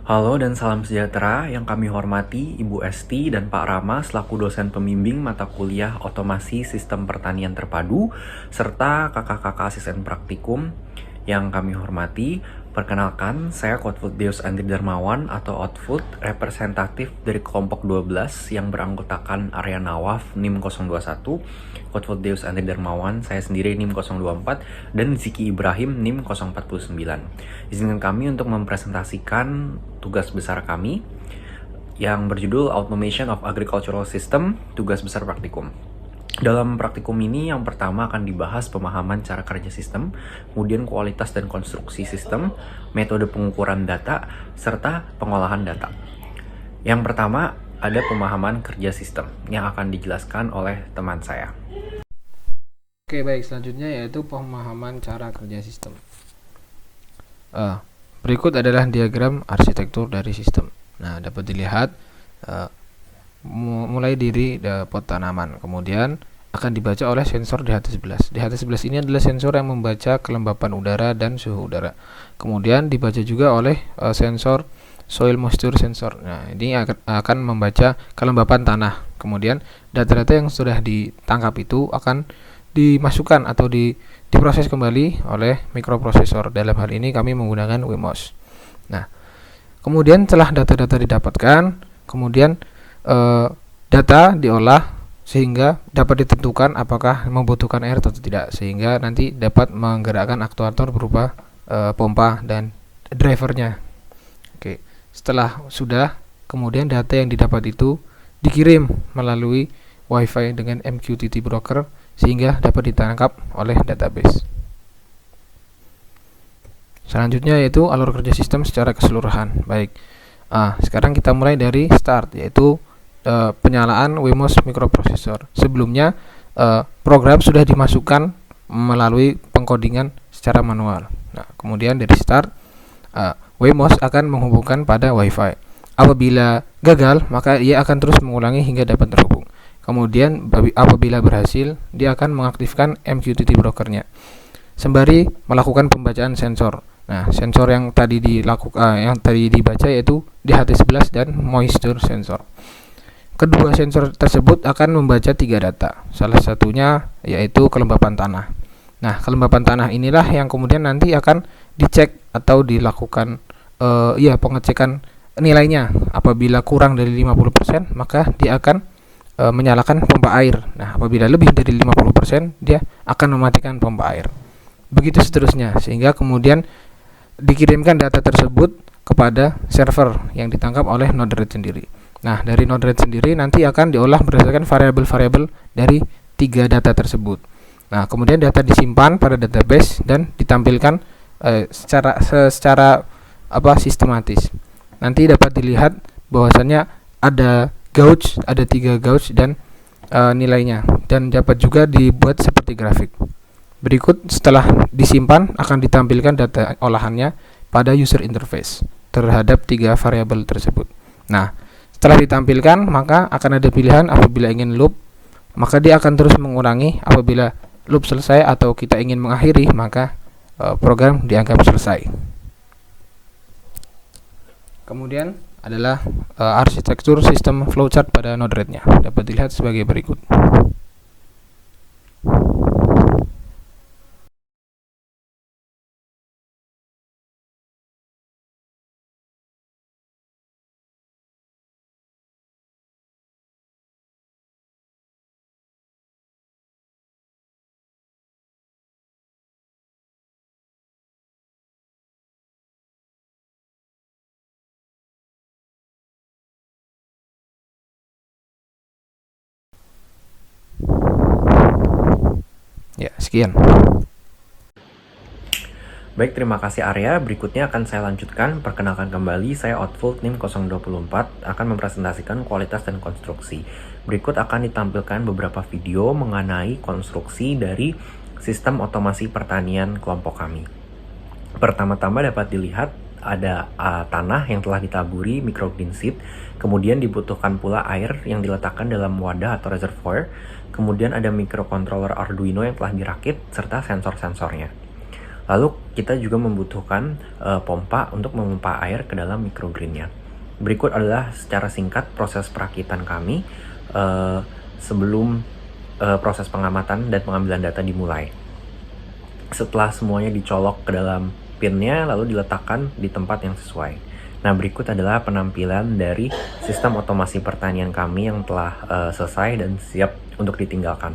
Halo dan salam sejahtera yang kami hormati Ibu Esti dan Pak Rama selaku dosen pembimbing mata kuliah Otomasi Sistem Pertanian Terpadu serta kakak-kakak asisten praktikum yang kami hormati. Perkenalkan, saya Outfood Deus Andri Darmawan atau Outfood, representatif dari kelompok 12 yang beranggotakan Arya Nawaf NIM 021, Outfood Deus Andri Darmawan, saya sendiri NIM 024, dan Ziki Ibrahim NIM 049. Izinkan kami untuk mempresentasikan tugas besar kami yang berjudul Automation of Agricultural System, tugas besar praktikum. Dalam praktikum ini yang pertama akan dibahas pemahaman cara kerja sistem, kemudian kualitas dan konstruksi sistem, metode pengukuran data, serta pengolahan data. Yang pertama ada pemahaman kerja sistem yang akan dijelaskan oleh teman saya. Oke, baik, selanjutnya yaitu pemahaman cara kerja sistem. Berikut adalah diagram arsitektur dari sistem. Nah, dapat dilihat mulai dari pot tanaman, kemudian akan dibaca oleh sensor di HT11. Di HT11 ini adalah sensor yang membaca kelembapan udara dan suhu udara. Kemudian dibaca juga oleh sensor soil moisture sensor. Nah, ini akan membaca kelembapan tanah. Kemudian data-data yang sudah ditangkap itu akan dimasukkan atau diproses kembali oleh mikroprosesor. Dalam hal ini kami menggunakan WMOS. Nah, kemudian setelah data-data didapatkan, kemudian data diolah sehingga dapat ditentukan apakah membutuhkan air atau tidak, sehingga nanti dapat menggerakkan aktuator berupa pompa dan drivernya. Oke, setelah sudah, kemudian data yang didapat itu dikirim melalui Wi-Fi dengan MQTT broker sehingga dapat ditangkap oleh database. Selanjutnya yaitu alur kerja sistem secara keseluruhan. Baik, sekarang kita mulai dari start, yaitu penyalaan WMOS mikroprosesor. Sebelumnya program sudah dimasukkan melalui pengkodingan secara manual. Nah, kemudian dari start WMOS akan menghubungkan pada Wi-Fi. Apabila gagal, maka ia akan terus mengulangi hingga dapat terhubung. Kemudian apabila berhasil, dia akan mengaktifkan MQTT brokernya sembari melakukan pembacaan sensor. Nah, sensor yang tadi dibaca yaitu DHT11 dan moisture sensor. Kedua sensor tersebut akan membaca 3 data. Salah satunya yaitu kelembapan tanah. Nah, kelembapan tanah inilah yang kemudian nanti akan dicek atau dilakukan pengecekan nilainya. Apabila kurang dari 50%, maka dia akan menyalakan pompa air. Nah, apabila lebih dari 50%, dia akan mematikan pompa air. Begitu seterusnya, sehingga kemudian dikirimkan data tersebut kepada server yang ditangkap oleh Node-RED sendiri. Nah, dari Node-RED sendiri nanti akan diolah berdasarkan variabel-variabel dari 3 data tersebut. Nah, kemudian data disimpan pada database dan ditampilkan secara sistematis. Nanti dapat dilihat bahwasannya ada gauge, ada 3 gauge dan nilainya, dan dapat juga dibuat seperti grafik. Berikut setelah disimpan akan ditampilkan data olahannya pada user interface terhadap 3 variabel tersebut. Nah, setelah ditampilkan maka akan ada pilihan apabila ingin loop, maka dia akan terus mengurangi. Apabila loop selesai atau kita ingin mengakhiri, maka program dianggap selesai. Kemudian adalah arsitektur sistem flowchart pada Node-RED-nya. Dapat dilihat sebagai berikut. Ya, sekian. Baik, terima kasih Arya. Berikutnya akan saya lanjutkan. Perkenalkan kembali, saya Outfood NIM 024 akan mempresentasikan kualitas dan konstruksi. Berikut akan ditampilkan beberapa video mengenai konstruksi dari sistem otomasi pertanian kelompok kami. Pertama-tama dapat dilihat ada tanah yang telah ditaburi microgreen seed, kemudian dibutuhkan pula air yang diletakkan dalam wadah atau reservoir, kemudian ada microcontroller Arduino yang telah dirakit, serta sensor-sensornya. Lalu kita juga membutuhkan pompa untuk memompa air ke dalam microgridnya. Berikut adalah secara singkat proses perakitan kami sebelum proses pengamatan dan pengambilan data dimulai. Setelah semuanya dicolok ke dalam pinnya, lalu diletakkan di tempat yang sesuai. Nah, berikut adalah penampilan dari sistem otomasi pertanian kami yang telah selesai dan siap untuk ditinggalkan.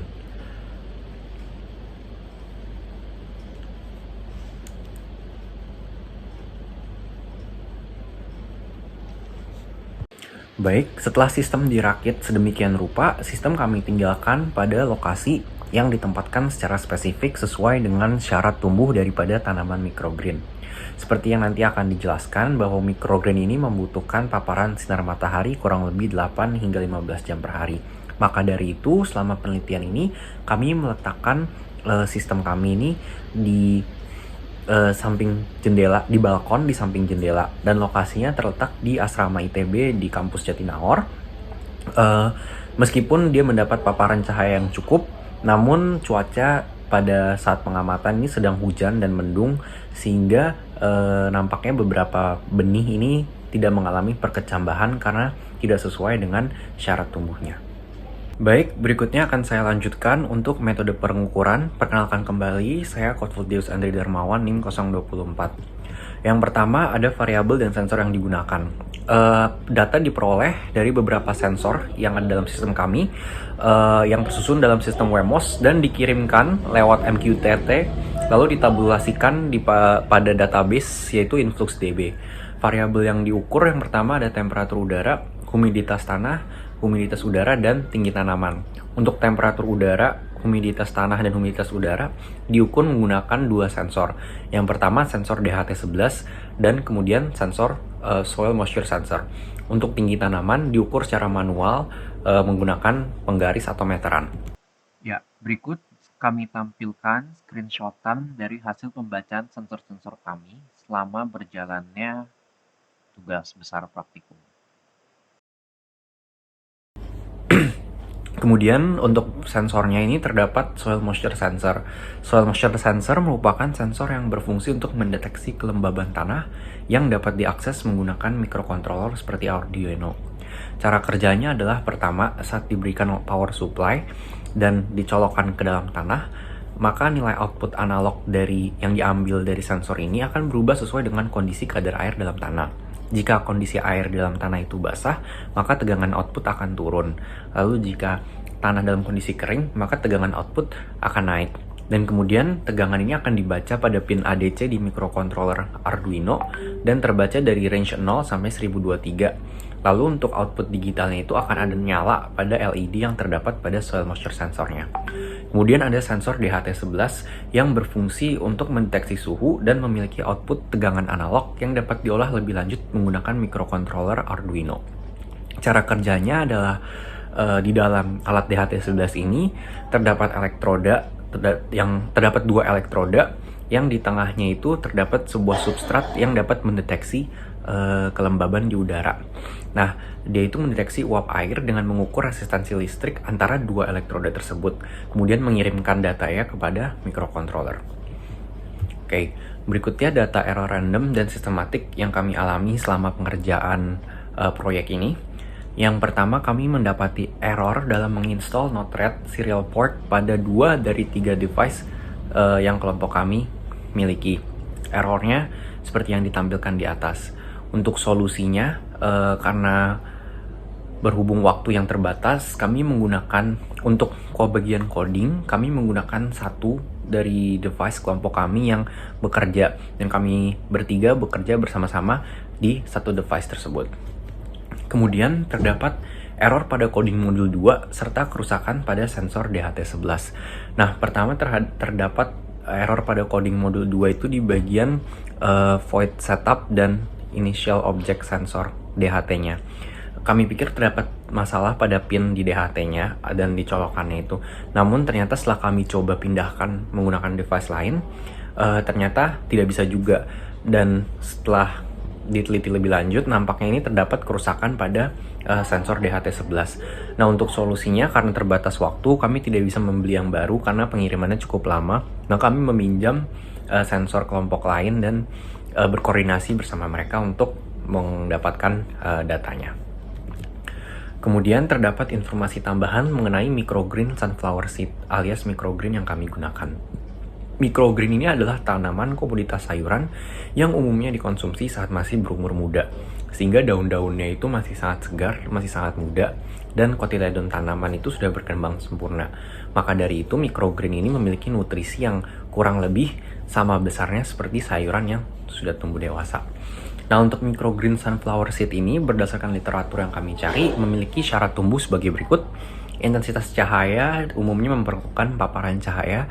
Baik, setelah sistem dirakit sedemikian rupa, sistem kami tinggalkan pada lokasi yang ditempatkan secara spesifik sesuai dengan syarat tumbuh daripada tanaman microgreen. Seperti yang nanti akan dijelaskan bahwa microgreen ini membutuhkan paparan sinar matahari kurang lebih 8 hingga 15 jam per hari. Maka dari itu, selama penelitian ini, kami meletakkan sistem kami ini di samping jendela, di balkon di samping jendela, dan lokasinya terletak di asrama ITB di kampus Jatinangor. Meskipun dia mendapat paparan cahaya yang cukup, namun cuaca pada saat pengamatan ini sedang hujan dan mendung, sehingga nampaknya beberapa benih ini tidak mengalami perkecambahan karena tidak sesuai dengan syarat tumbuhnya. Baik, berikutnya akan saya lanjutkan untuk metode pengukuran. Perkenalkan kembali, saya Kotfuldius Andri Darmawan, NIM 024. Yang pertama ada variabel dan sensor yang digunakan. Data diperoleh dari beberapa sensor yang ada dalam sistem kami, yang tersusun dalam sistem WMOS dan dikirimkan lewat MQTT, lalu ditabulasikan pada database yaitu InfluxDB. Variabel yang diukur yang pertama ada temperatur udara, humiditas tanah, humiditas udara, dan tinggi tanaman. Untuk temperatur udara, humiditas tanah, dan humiditas udara diukur menggunakan dua sensor. Yang pertama sensor DHT11 dan kemudian sensor soil moisture sensor. Untuk tinggi tanaman diukur secara manual menggunakan penggaris atau meteran. Ya, berikut kami tampilkan screenshotan dari hasil pembacaan sensor-sensor kami selama berjalannya tugas besar praktikum. Kemudian untuk sensornya ini terdapat soil moisture sensor. Soil moisture sensor merupakan sensor yang berfungsi untuk mendeteksi kelembaban tanah yang dapat diakses menggunakan microcontroller seperti Arduino. Cara kerjanya adalah pertama, saat diberikan power supply dan dicolokkan ke dalam tanah, maka nilai output analog dari yang diambil dari sensor ini akan berubah sesuai dengan kondisi kadar air dalam tanah. Jika kondisi air di dalam tanah itu basah, maka tegangan output akan turun. Lalu jika tanah dalam kondisi kering, maka tegangan output akan naik. Dan kemudian tegangan ini akan dibaca pada pin ADC di microcontroller Arduino dan terbaca dari range 0 sampai 1023. Lalu untuk output digitalnya itu akan ada nyala pada LED yang terdapat pada soil moisture sensornya. Kemudian ada sensor DHT11 yang berfungsi untuk mendeteksi suhu dan memiliki output tegangan analog yang dapat diolah lebih lanjut menggunakan microcontroller Arduino. Cara kerjanya adalah di dalam alat DHT11 ini terdapat elektroda, terdapat dua elektroda yang di tengahnya itu terdapat sebuah substrat yang dapat mendeteksi kelembaban di udara. Nah, dia itu mendeteksi uap air dengan mengukur resistansi listrik antara dua elektroda tersebut, kemudian mengirimkan datanya kepada microcontroller. Oke, berikutnya data error random dan sistematik yang kami alami selama pengerjaan proyek ini. Yang pertama, kami mendapati error dalam menginstall Node-RED serial port pada 2 dari 3 device yang kelompok kami miliki. Errornya seperti yang ditampilkan di atas. Untuk solusinya, karena berhubung waktu yang terbatas, kami menggunakan untuk bagian coding, kami menggunakan satu dari device kelompok kami yang bekerja, dan kami bertiga bekerja bersama-sama di satu device tersebut. Kemudian terdapat error pada coding modul 2 serta kerusakan pada sensor DHT11. Nah, pertama terdapat error pada coding modul 2 itu di bagian void setup dan initial object sensor DHT-nya. Kami pikir terdapat masalah pada pin di DHT-nya dan dicolokannya itu. Namun ternyata setelah kami coba pindahkan menggunakan device lain, ternyata tidak bisa juga. Dan setelah diteliti lebih lanjut, nampaknya ini terdapat kerusakan pada sensor DHT11. Nah, untuk solusinya karena terbatas waktu, kami tidak bisa membeli yang baru karena pengirimannya cukup lama. Nah, kami meminjam sensor kelompok lain dan berkoordinasi bersama mereka untuk mendapatkan datanya. Kemudian terdapat informasi tambahan mengenai microgreen sunflower seed alias microgreen yang kami gunakan. Microgreen ini adalah tanaman komoditas sayuran yang umumnya dikonsumsi saat masih berumur muda, sehingga daun-daunnya itu masih sangat segar, masih sangat muda, dan kotiledon tanaman itu sudah berkembang sempurna. Maka dari itu microgreen ini memiliki nutrisi yang kurang lebih sama besarnya seperti sayuran yang sudah tumbuh dewasa. Nah, untuk microgreen sunflower seed ini berdasarkan literatur yang kami cari memiliki syarat tumbuh sebagai berikut. Intensitas cahaya umumnya memerlukan paparan cahaya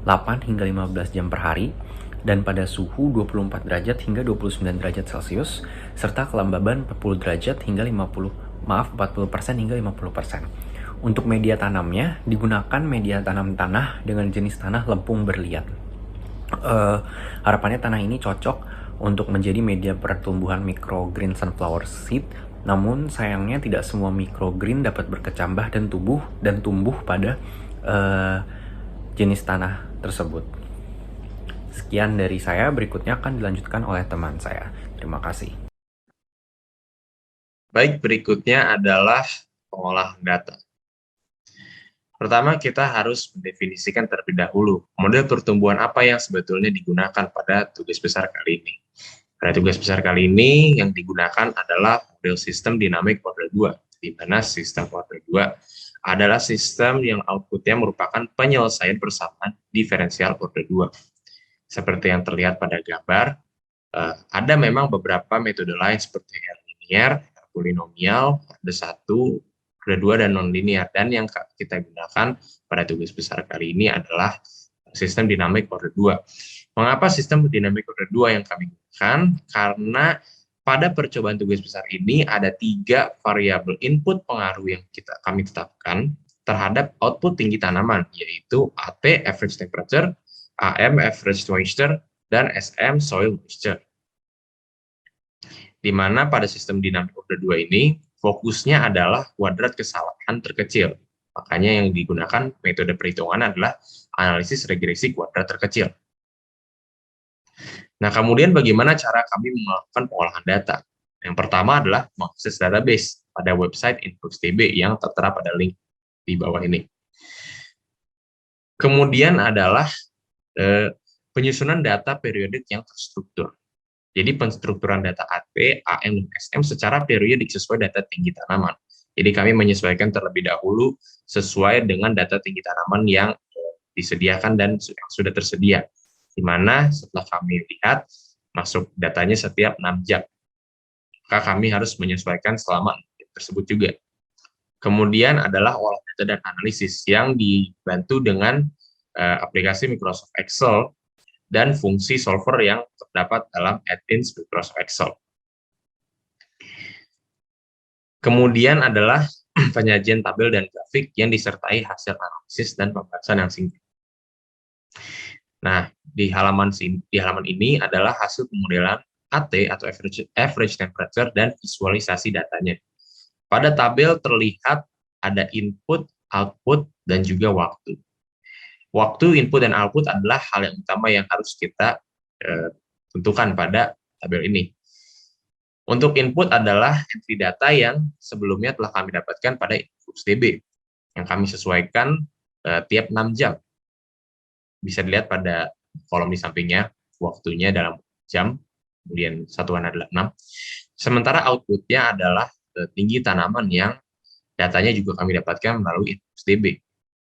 8 hingga 15 jam per hari dan pada suhu 24 derajat hingga 29 derajat Celcius serta kelembaban 40 derajat hingga 40% hingga 50%. Untuk media tanamnya digunakan media tanam tanah dengan jenis tanah lempung berliat. Harapannya tanah ini cocok untuk menjadi media pertumbuhan microgreen sunflower seed, namun sayangnya tidak semua microgreen dapat berkecambah dan tumbuh pada jenis tanah tersebut. Sekian dari saya, berikutnya akan dilanjutkan oleh teman saya. Terima kasih. Baik, berikutnya adalah pengolahan data. Pertama, kita harus mendefinisikan terlebih dahulu model pertumbuhan apa yang sebetulnya digunakan pada tugas besar kali ini. Pada tugas besar kali ini yang digunakan adalah model sistem dinamik order 2, di mana sistem order 2 adalah sistem yang outputnya merupakan penyelesaian persamaan diferensial order 2. Seperti yang terlihat pada gambar, ada memang beberapa metode lain seperti linear, polinomial, order 1, order 2, dan non-linear. Dan yang kita gunakan pada tugas besar kali ini adalah sistem dinamik order 2. Mengapa sistem dinamik order 2 yang kami gunakan? Karena pada percobaan tugas besar ini ada 3 variabel input pengaruh yang kami tetapkan terhadap output tinggi tanaman, yaitu AT, average temperature, AM, average moisture, dan SM, soil moisture. Di mana pada sistem dinamik order 2 ini, fokusnya adalah kuadrat kesalahan terkecil. Makanya yang digunakan metode perhitungan adalah analisis regresi kuadrat terkecil. Nah, kemudian bagaimana cara kami melakukan pengolahan data? Yang pertama adalah mengakses database pada website InfluxDB yang tertera pada link di bawah ini. Kemudian adalah penyusunan data periodik yang terstruktur. Jadi penstrukturan data AT, AM, dan SM secara periodik sesuai data tinggi tanaman. Jadi kami menyesuaikan terlebih dahulu sesuai dengan data tinggi tanaman yang disediakan dan yang sudah tersedia. Di mana setelah kami lihat masuk datanya setiap 6 jam. Maka kami harus menyesuaikan selama 6 jam tersebut juga. Kemudian adalah olah data dan analisis yang dibantu dengan aplikasi Microsoft Excel dan fungsi solver yang terdapat dalam add-ins Microsoft Excel. Kemudian adalah penyajian tabel dan grafik yang disertai hasil analisis dan pembahasan yang singkat. Nah, di halaman ini adalah hasil pemodelan AT atau average temperature dan visualisasi datanya. Pada tabel terlihat ada input, output, dan juga waktu. Waktu, input, dan output adalah hal yang utama yang harus kita tentukan pada tabel ini. Untuk input adalah entry data yang sebelumnya telah kami dapatkan pada InfluxDB, yang kami sesuaikan tiap 6 jam. Bisa dilihat pada kolom di sampingnya, waktunya dalam jam, kemudian satuan adalah 6. Sementara outputnya adalah tinggi tanaman yang datanya juga kami dapatkan melalui InfluxDB,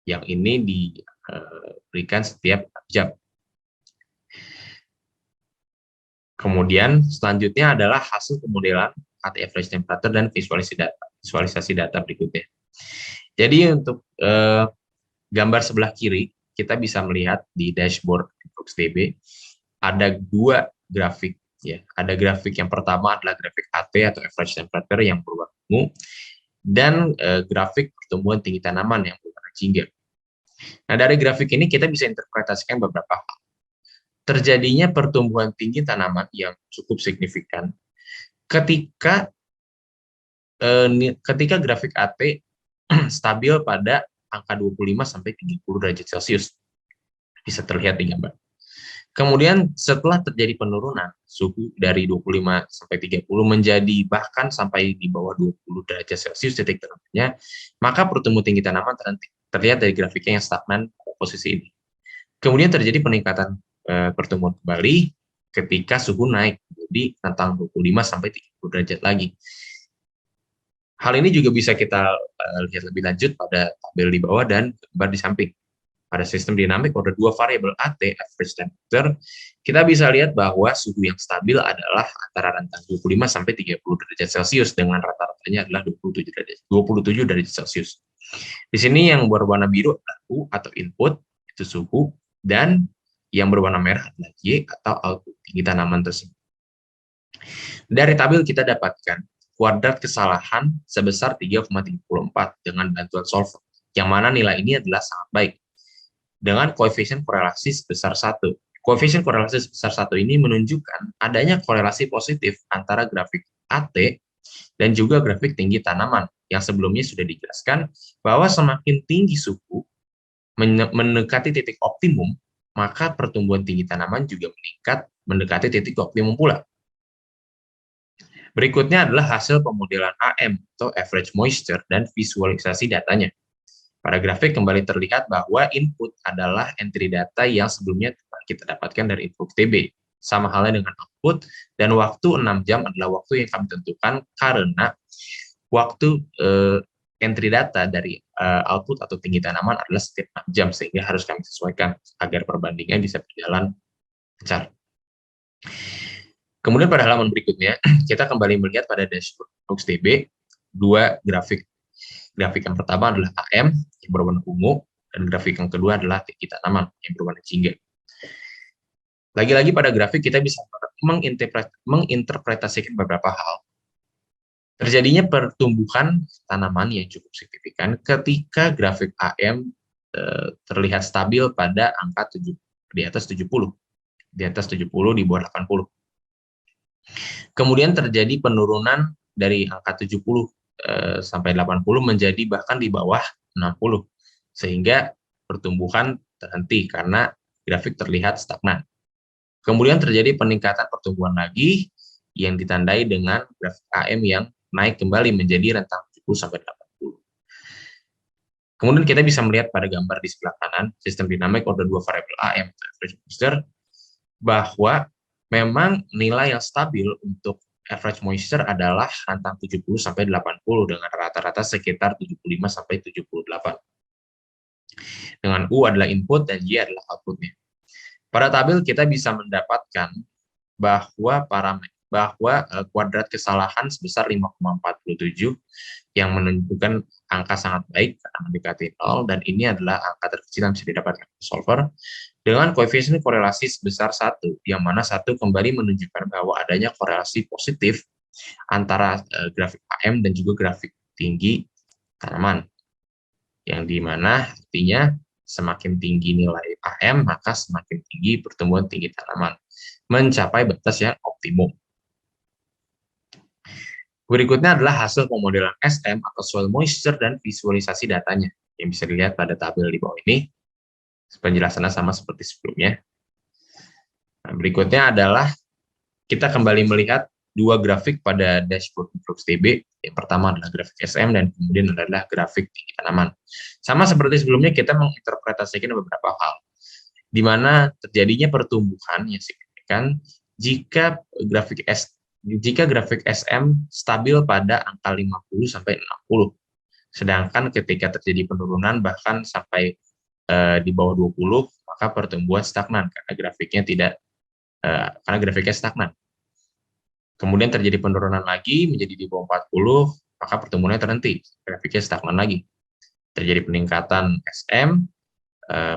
yang ini diberikan setiap 6 jam. Kemudian selanjutnya adalah hasil pemodelan AT average temperature dan visualisasi data berikutnya. Jadi untuk gambar sebelah kiri, kita bisa melihat di dashboard InfluxDB ada 2 grafik. Ya. Ada grafik yang pertama adalah grafik AT atau average temperature yang berwarna ungu, dan grafik pertumbuhan tinggi tanaman yang berwarna jingga. Nah, dari grafik ini kita bisa interpretasikan beberapa hal. Terjadinya pertumbuhan tinggi tanaman yang cukup signifikan ketika grafik AT stabil pada angka 25 sampai 30 derajat Celcius. Bisa terlihat di gambar. Kemudian setelah terjadi penurunan suhu dari 25 sampai 30 menjadi bahkan sampai di bawah 20 derajat Celcius titik terendahnya, maka pertumbuhan tinggi tanaman terlihat dari grafiknya yang stagnan pada posisi ini. Kemudian terjadi peningkatan pertumbuhan kembali ketika suhu naik di rentang 25 sampai 30 derajat lagi. Hal ini juga bisa kita lihat lebih lanjut pada tabel di bawah dan gambar di samping. Pada sistem dinamik ada dua variabel AT, average temperature, kita bisa lihat bahwa suhu yang stabil adalah antara rentang 25 sampai 30 derajat Celcius dengan rata-ratanya adalah 27 derajat Celcius. Di sini yang berwarna biru adalah U atau input, itu suhu, dan yang berwarna merah adalah Y atau output tinggi tanaman tersebut. Dari tabel kita dapatkan kuadrat kesalahan sebesar 3,34 dengan bantuan solver, yang mana nilai ini adalah sangat baik, dengan koefisien korelasi sebesar 1. Koefisien korelasi sebesar 1 ini menunjukkan adanya korelasi positif antara grafik AT dan juga grafik tinggi tanaman, yang sebelumnya sudah dijelaskan bahwa semakin tinggi suhu mendekati titik optimum, maka pertumbuhan tinggi tanaman juga meningkat mendekati titik optimum pula. Berikutnya adalah hasil pemodelan AM atau average moisture dan visualisasi datanya. Pada grafik kembali terlihat bahwa input adalah entry data yang sebelumnya kita dapatkan dari InfluxDB. Sama halnya dengan output, dan waktu 6 jam adalah waktu yang kami tentukan karena waktu entry data dari output atau tinggi tanaman adalah setiap 6 jam, sehingga harus kami sesuaikan agar perbandingan bisa berjalan lancar. Kemudian pada halaman berikutnya, kita kembali melihat pada dashboard InfluxDB dua grafik. Grafik yang pertama adalah AM yang berwarna ungu, dan grafik yang kedua adalah tinggi tanaman yang berwarna jingga. Lagi-lagi pada grafik kita bisa menginterpretasikan beberapa hal. Terjadinya pertumbuhan tanaman yang cukup signifikan ketika grafik AM terlihat stabil pada angka di atas 70, di bawah 80. Kemudian terjadi penurunan dari angka 70 sampai 80 menjadi bahkan di bawah 60, sehingga pertumbuhan terhenti karena grafik terlihat stagnan. Kemudian terjadi peningkatan pertumbuhan lagi yang ditandai dengan grafik AM yang naik kembali menjadi rentang 70 sampai 80. Kemudian kita bisa melihat pada gambar di sebelah kanan sistem dinamik order 2 variabel AM average moisture, bahwa memang nilai yang stabil untuk average moisture adalah rentang 70 sampai 80 dengan rata-rata sekitar 75 sampai 78. Dengan U adalah input dan Y adalah outputnya. Pada tabel kita bisa mendapatkan bahwa kuadrat kesalahan sebesar 5,47 yang menunjukkan angka sangat baik karena mendekati 0, dan ini adalah angka terkecil yang bisa didapatkan solver, dengan koefisien korelasi sebesar 1, yang mana 1 kembali menunjukkan bahwa adanya korelasi positif antara grafik AM dan juga grafik tinggi tanaman, yang dimana artinya semakin tinggi nilai AM maka semakin tinggi pertumbuhan tinggi tanaman, mencapai batas yang optimum. Berikutnya adalah hasil pemodelan SM atau soil moisture dan visualisasi datanya, yang bisa dilihat pada tabel di bawah ini. Penjelasannya sama seperti sebelumnya. Nah, berikutnya adalah kita kembali melihat dua grafik pada dashboard InfluxDB. Yang pertama adalah grafik SM dan kemudian adalah grafik tinggi tanaman. Sama seperti sebelumnya, kita menginterpretasikan beberapa hal, di mana terjadinya pertumbuhan yang signifikan jika grafik SM stabil pada angka 50 sampai 60. Sedangkan ketika terjadi penurunan bahkan sampai di bawah 20, maka pertumbuhan stagnan karena grafiknya stagnan. Kemudian terjadi penurunan lagi menjadi di bawah 40, maka pertumbuhannya terhenti, grafiknya stagnan lagi. Terjadi peningkatan SM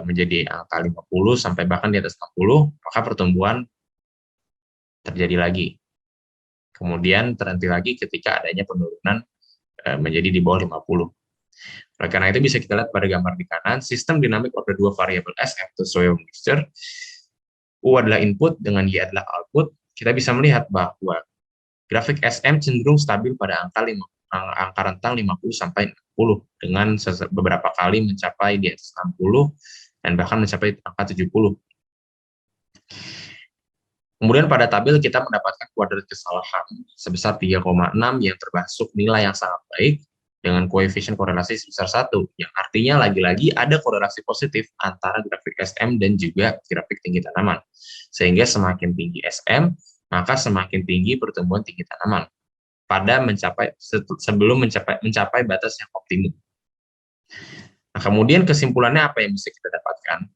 menjadi angka 50 sampai bahkan di atas 60, maka pertumbuhan terjadi lagi. Kemudian terhenti lagi ketika adanya penurunan menjadi di bawah 50. Oleh karena itu bisa kita lihat pada gambar di kanan, sistem dinamik order 2 variabel SM atau soil moisture, U adalah input dengan Y adalah output. Kita bisa melihat bahwa grafik SM cenderung stabil pada angka rentang 50 sampai 60 dengan beberapa kali mencapai di atas 60 dan bahkan mencapai angka 70. Kemudian pada tabel kita mendapatkan kuadrat kesalahan sebesar 3,6 yang termasuk nilai yang sangat baik dengan koefisien korelasi sebesar 1, yang artinya lagi-lagi ada korelasi positif antara grafik SM dan juga grafik tinggi tanaman. Sehingga semakin tinggi SM, maka semakin tinggi pertumbuhan tinggi tanaman sebelum mencapai batas yang optimum. Nah, kemudian kesimpulannya apa yang bisa kita dapatkan?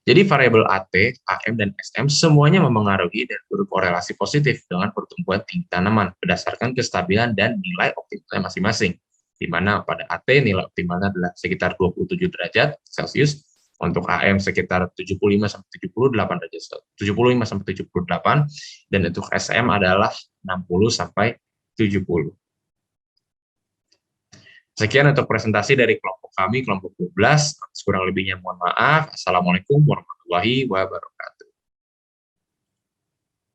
Jadi variabel AT, AM, dan SM semuanya memengaruhi dan berkorelasi positif dengan pertumbuhan tinggi tanaman berdasarkan kestabilan dan nilai optimalnya masing-masing. Di mana pada AT nilai optimalnya adalah sekitar 27 derajat Celcius, untuk AM sekitar 75 sampai 78 derajat Celcius, 75 sampai 78, dan untuk SM adalah 60 sampai 70. Sekian untuk presentasi dari kelompok kami, kelompok 12. Kurang lebihnya mohon maaf. Assalamualaikum warahmatullahi wabarakatuh.